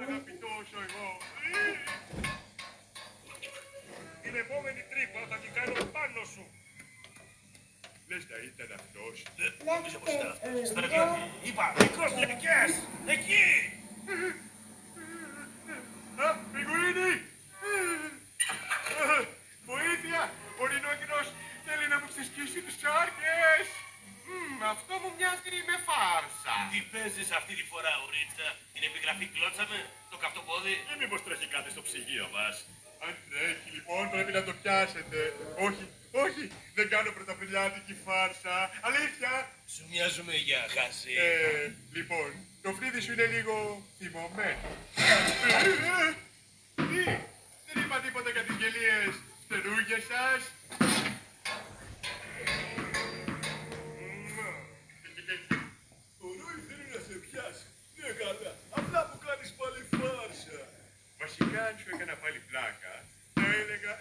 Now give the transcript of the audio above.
Αγαπητόσο εγώ. Την επόμενη τρύπα θα την κάνω πάνω σου. Λες να ήταν αυτός. Νομίζω πως ήταν αυτός. Στρατιώτη, είπα, μικρός λευκές. Εκεί. Πιγκουίνι! Βοήθεια! Ο Ρινόκινος θέλει να μου ξεσκίσει τις σάρκες! Αυτό μου μοιάζει με φάρσα. Τι παίζεις αυτή τη φορά, ουρίτσα? Την επιγραφή κλώτσαμε, το καυτοπόδι. Ή μήπως τρέχει κάτι στο ψυγείο μας? Αν τρέχει λοιπόν πρέπει να το πιάσετε. Όχι, όχι, δεν κάνω πρωταπηλιάτικη φάρσα. Αλήθεια! Σου μοιάζουμε για χαζί. Λοιπόν, το φρύδι σου είναι λίγο θυμωμένο. Τι, δεν είπα τίποτα για τις γελίες φτερούγες σας. Ο Ρόι θέλει να σε πιάσει. Ναι, καλά. Απλά που κάνεις πάλι φάρσα. Βασικά, αν σου έκανα πάλι πλάκα, θα έλεγα